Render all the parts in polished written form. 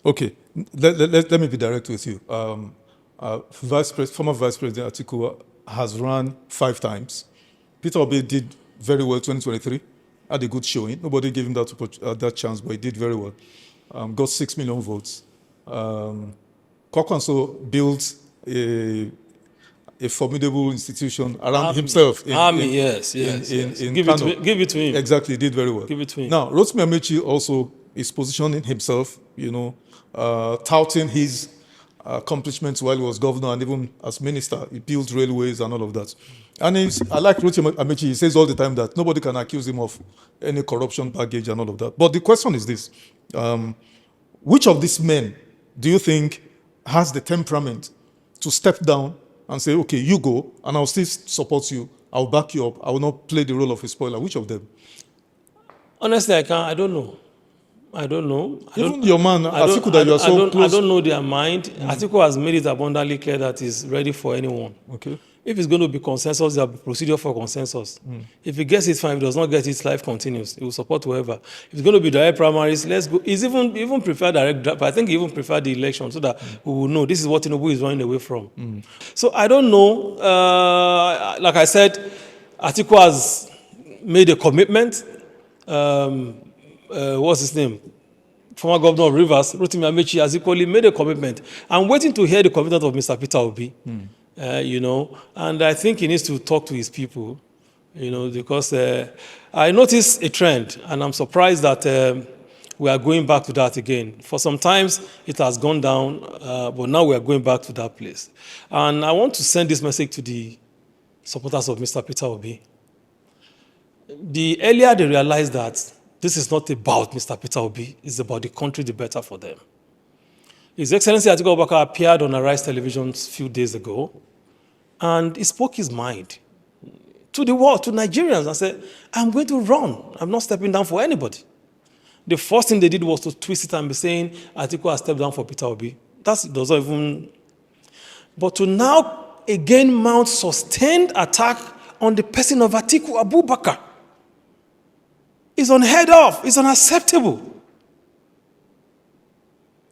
Okay, let me be direct with you. Former Vice President Atiku has run 5 times. Peter Obi did very well 2023, had a good showing. Nobody gave him that chance, but he did very well. Got 6 million votes. Kwakwanso built a formidable institution around himself. Yes. Give it to him. Exactly, he did very well. Give it to him. Now, Rotimi Amaechi also is positioning himself, touting his accomplishments while he was governor and even as minister. He built railways and all of that. And I like Rotimi Amaechi. He says all the time that nobody can accuse him of any corruption baggage and all of that. But the question is this. Which of these men do you think has the temperament to step down and say, okay, you go, and I'll still support you, I'll back you up, I will not play the role of a spoiler? Which of them? Honestly, I don't know. Even your man, Atiku, that you are so close. I don't know their mind. Atiku has made it abundantly clear that he's ready for anyone. Okay. If it's going to be consensus, there'll be procedure for consensus. If he gets it, fine. If he does not get it, life continues. He will support whoever. If it's going to be direct primaries, let's go. He's even prefer direct, but I think he even prefer the election so that we will know this is what Tinubu is running away from. So I don't know. Like I said, Atiku has made a commitment. What's his name? Former governor of Rivers, Rotimi Amaechi, has equally made a commitment. I'm waiting to hear the commitment of Mr. Peter Obi. And I think he needs to talk to his people, because I noticed a trend, and I'm surprised that we are going back to that again. For some times, it has gone down, but now we are going back to that place. And I want to send this message to the supporters of Mr. Peter Obi. The earlier they realize that this is not about Mr. Peter Obi, it's about the country, the better for them. His Excellency Atiku Abubakar appeared on Arise Television a few days ago, and he spoke his mind to the world, to Nigerians, and said, I'm going to run. I'm not stepping down for anybody. The first thing they did was to twist it and be saying, Atiku has stepped down for Peter Obi. That doesn't even... But to now again mount sustained attack on the person of Atiku Abubakar is unheard of. It's unacceptable.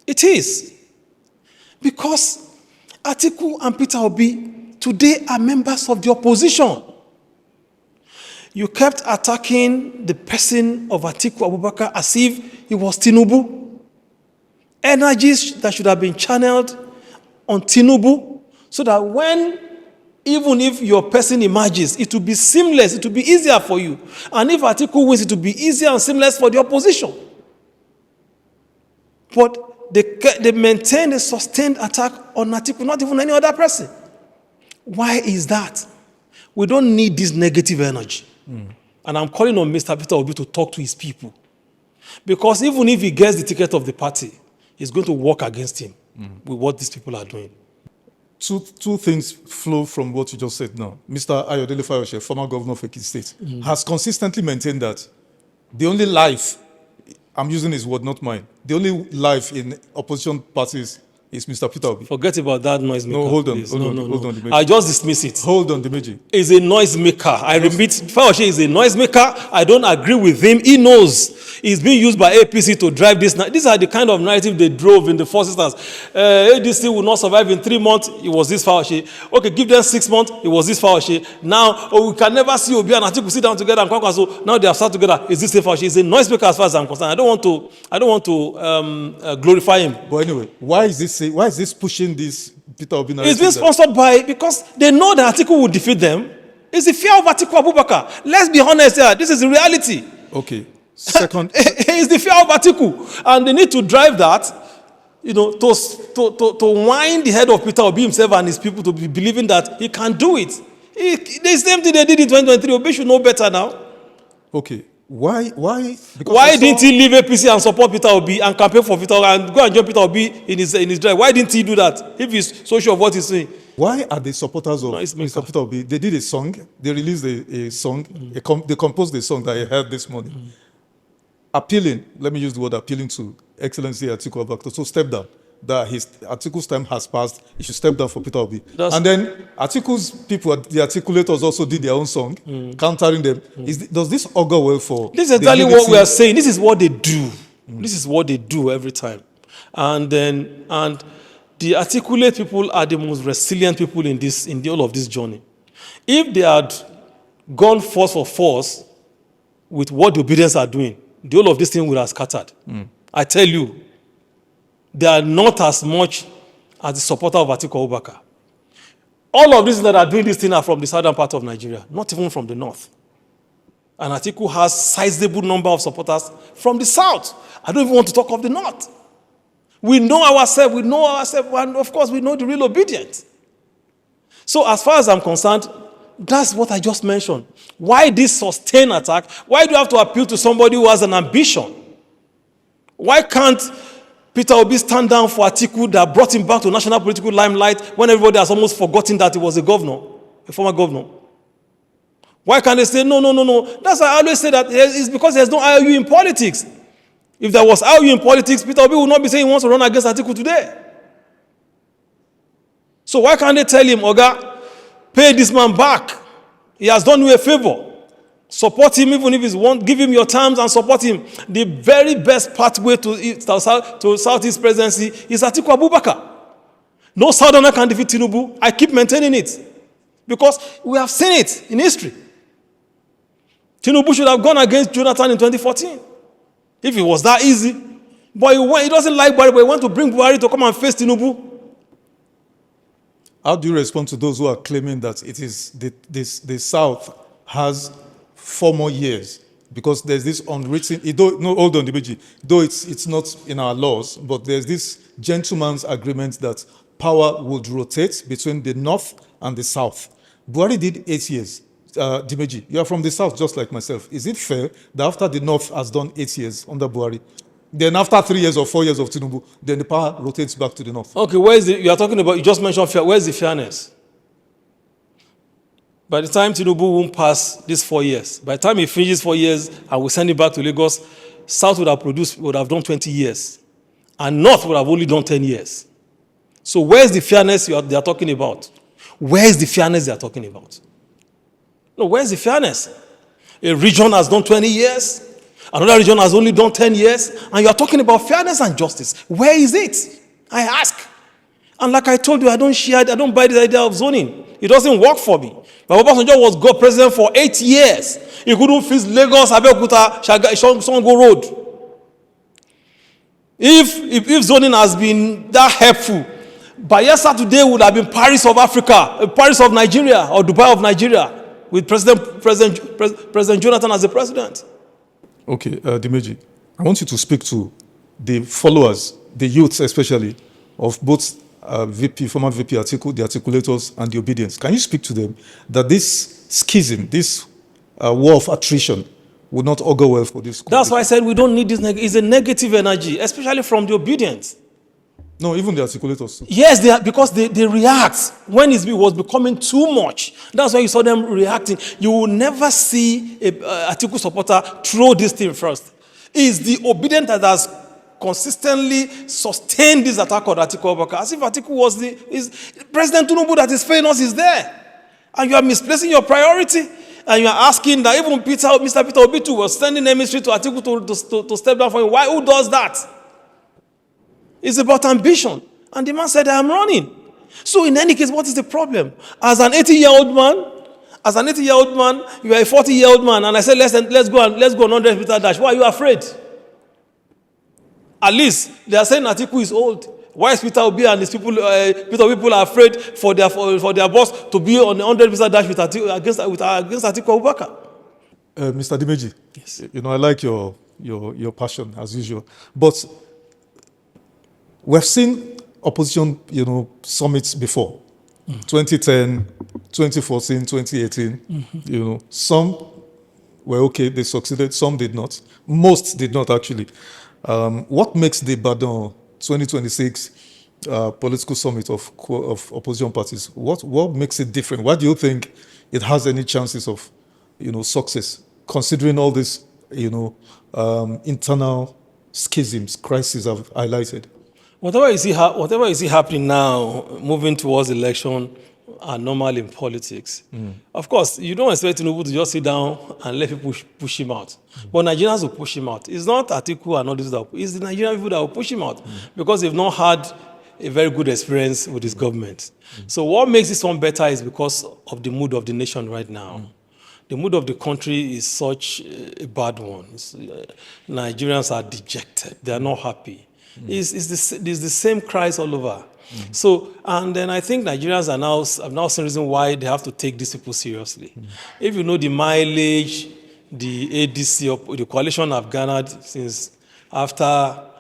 It is. Because Atiku and Peter Obi today are members of the opposition. You kept attacking the person of Atiku Abubakar as if he was Tinubu. Energies that should have been channeled on Tinubu so that even if your person emerges, it will be seamless, it will be easier for you. And if Atiku wins, it will be easier and seamless for the opposition. But they maintain a sustained attack on Atiku, not even any other person. Why is that? We don't need this negative energy. And I'm calling on Mr. Peter Obi to talk to his people. Because even if he gets the ticket of the party, he's going to work against him with what these people are doing. Two things flow from what you just said now. Mr. Ayodele Fayose, former governor of Ekiti State, has consistently maintained that the only life, I'm using his word, not mine, the only life in opposition parties is Mr. Peter Obi. Forget about that noisemaker. No, hold on. No. I just dismiss it. Hold on, Dimeji. He's a noisemaker. I repeat, Fayose is a noisemaker. I don't agree with him. He knows he's being used by APC to drive this. These are the kind of narrative they drove in the first instance. ADC will not survive in 3 months. It was this Fayose. Okay, give them 6 months. It was this Fayose. Now, we can never see Obi and Atiku sit down together and conquer. So now they have sat together. Is this the Fayose? He's a noisemaker as far as I'm concerned. I don't want to glorify him. But anyway, why is this pushing this Peter Obi narrative? It's being sponsored by, because they know that Atiku will defeat them. It's the fear of Atiku Abubakar. Let's be honest here. This is the reality. Okay. Second, it's the fear of Atiku, and they need to drive that, to wind the head of Peter Obi himself and his people to be believing that he can do it. The same thing they did in 2023. Obi should know better now. Okay. Why? Because why didn't he leave APC and support Peter Obi and campaign for Peter Obi and go and join Peter Obi in his drive? Why didn't he do that if he's so sure of what he's saying? Why are the supporters of Mr. Peter Obi? They did a song. They released a song. They composed a song that I heard this morning. Appealing, let me use the word appealing to Excellency Atiku Abubakar to step down. That Atiku's time has passed, he should step down for Peter Obi. And then Atiku's people, the Atikulators, also did their own song, countering them. Does this augur well for... This is exactly what we are saying. This is what they do. This is what they do every time. And the articulate people are the most resilient people in the whole of this journey. If they had gone force for force with what the Obidients are doing, the whole of this thing would have scattered. I tell you, they are not as much as the supporter of Atiku Abubakar. All of these that are doing this thing are from the southern part of Nigeria, not even from the north. And Atiku has sizable number of supporters from the south. I don't even want to talk of the north. We know ourselves, and of course we know the real Obidients. So as far as I'm concerned, that's what I just mentioned. Why this sustained attack? Why do you have to appeal to somebody who has an ambition? Why can't Peter Obi stand down for Atiku that brought him back to national political limelight when everybody has almost forgotten that he was a governor, a former governor? Why can't they say, no? That's why I always say that it's because there's no IOU in politics. If there was IOU in politics, Peter Obi would not be saying he wants to run against Atiku today. So why can't they tell him, Oga, pay this man back? He has done you a favor. Support him even if he's want. Give him your terms and support him. The very best pathway to Southeast presidency is Atiku Abubakar. No Southerner can defeat Tinubu. I keep maintaining it. Because we have seen it in history. Tinubu should have gone against Jonathan in 2014. If it was that easy. But he doesn't like Buhari, but he wants to bring Buhari to come and face Tinubu. How do you respond to those who are claiming that it is the South has 4 more years? Because there's this unwritten, hold on, Dibeji, though it's not in our laws, but there's this gentleman's agreement that power would rotate between the North and the South. Buhari did 8 years. Dibeji, you are from the South just like myself. Is it fair that after the North has done 8 years under Buhari, then after 3 years or 4 years of Tinubu, then the power rotates back to the North? Okay, you are talking about, you just mentioned fair. Where's the fairness? By the time Tinubu won't pass these 4 years, by the time he finishes 4 years and we send it back to Lagos, South would have done 20 years. And North would have only done 10 years. So where's the fairness they are talking about? Where's the fairness they are talking about? No, where's the fairness? A region has done 20 years, another region has only done 10 years, and you are talking about fairness and justice. Where is it? I ask. And like I told you, I don't buy this idea of zoning. It doesn't work for me. But Obasanjo was God president for 8 years. He couldn't fix Lagos, Abeokuta, Songo Road. If zoning has been that helpful, Bayelsa today would have been Paris of Africa, Paris of Nigeria, or Dubai of Nigeria, with President Jonathan as the president. Okay, Dimeji, I want you to speak to the followers, the youths especially, of both former VP Atiku, the Atikulators, and the Obidients. Can you speak to them that this schism, this war of attrition, would not augur well for this? That's why I said we don't need this. It's a negative energy, especially from the Obidients. No, even the Atikulators. Yes, because they react when it was becoming too much. That's why you saw them reacting. You will never see a Atiku supporter throw this thing first. It's the Obidient that has consistently sustained this attack on Atiku Abubakar. As if Atiku was President Tinubu that is failing us is there. And you are misplacing your priority. And you are asking that even Mr. Peter Obi was sending emissary to Atiku to step down for him. Why? Who does that? It's about ambition. And the man said, I am running. So in any case, what is the problem? As an 80-year-old man, you are a 40-year-old man, and I said, let's go on 100-meter dash. Why are you afraid? At least they are saying Atiku is old. Why is Peter Obi and his people, people are afraid for their boss to be on the 100-meter dash against Atiku Abubakar? Mr. Dimeji, yes. I like your passion as usual, but we've seen opposition, summits before. 2010, 2014, 2018. Some were okay, they succeeded, some did not. Most did not, actually. What makes the Ibadan 2026 political summit of opposition parties, what makes it different? Why do you think it has any chances of, success, considering all this, internal schisms, crises I've highlighted? Whatever you see happening now, moving towards election, are normal in politics. Of course, you don't expect Tinubu to just sit down and let people push him out. But Nigerians will push him out. It's not Atiku and all this that it's the Nigerian people that will push him out because they've not had a very good experience with his government. So what makes this one better is because of the mood of the nation right now. The mood of the country is such a bad one. Nigerians are dejected. They are not happy. It's the same cries all over. So, and then I think Nigerians have now seen reason why they have to take these people seriously. If you know the mileage, the ADC, or the coalition have garnered since after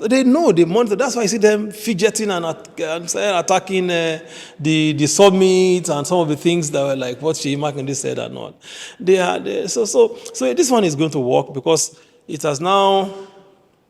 they know, they monitor. That's why you see them fidgeting and attacking the summit and some of the things that were like what Sheyi Makinde said and all. So this one is going to work because it has now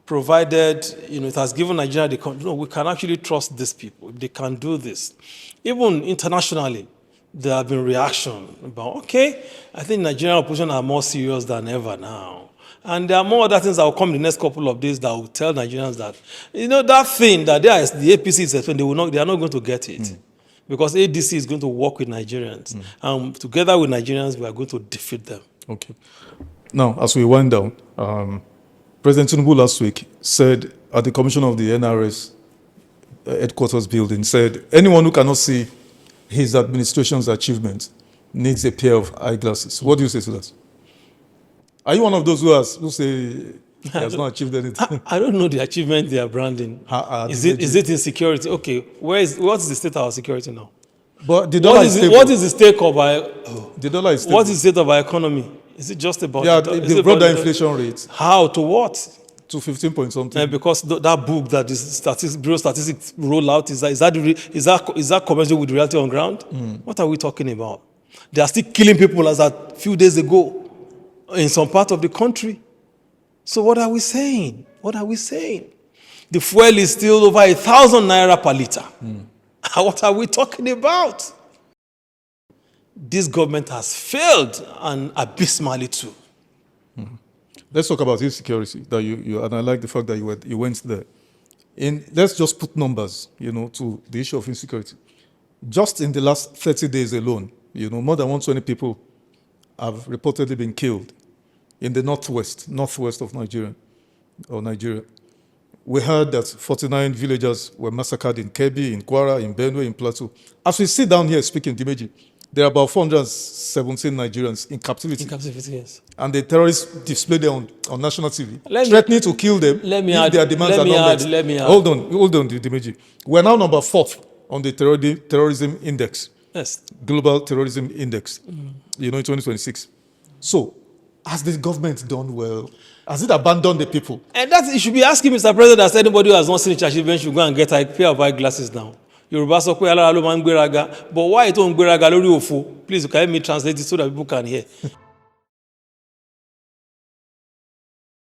provided, it has given Nigeria we can actually trust these people. They can do this. Even internationally, there have been reaction about, okay, I think Nigerian opposition are more serious than ever now. And there are more other things that will come in the next couple of days that will tell Nigerians that, that thing that the APC is expecting, they are not going to get it. Because ADC is going to work with Nigerians. And together with Nigerians, we are going to defeat them. Okay. Now, as we wind down, President Tinubu last week said at the commission of the NRS headquarters building, said anyone who cannot see his administration's achievement needs a pair of eyeglasses. What do you say to that? Are you one of those who say he has not achieved anything? I don't know the achievement they are branding. Is it insecurity? Okay, what is the state of our security now? But the dollar is stable. What is the state of our? The dollar is stable. What is the state of our economy? Is it just about? Yeah, they brought the inflation rate. How to what? To 15 point something. Because that book that the Bureau of Statistics roll out is that commensurate with reality on ground? What are we talking about? They are still killing people as a few days ago in some part of the country. So what are we saying? What are we saying? The fuel is still over 1,000 naira per liter. What are we talking about? This government has failed and abysmally too. Let's talk about insecurity. That you and I like the fact that you went there. Let's just put numbers, to the issue of insecurity. Just in the last 30 days alone, more than 120 people have reportedly been killed in the northwest of Nigeria. We heard that 49 villagers were massacred in Kebbi, in Kwara, in Benue, in Plateau. As we sit down here speaking, Dimeji, there are about 417 Nigerians in captivity. In captivity, yes. And the terrorists display them on national TV, threatening to kill them if their demands are not met. Let me add. Hold on, Dimeji. We're now number 4th on the terrorism index. Yes. Global terrorism index, in 2026. So, has the government done well? Has it abandoned the people? And that you should be asking Mr. President, as anybody who has not seen achievement should go and get a pair of eyeglasses now. Yorùbá sọ pé alára ló máa ń gbéraga, but why don't gbéraga lórí òfo? Please, can you help me translate it so that people can hear?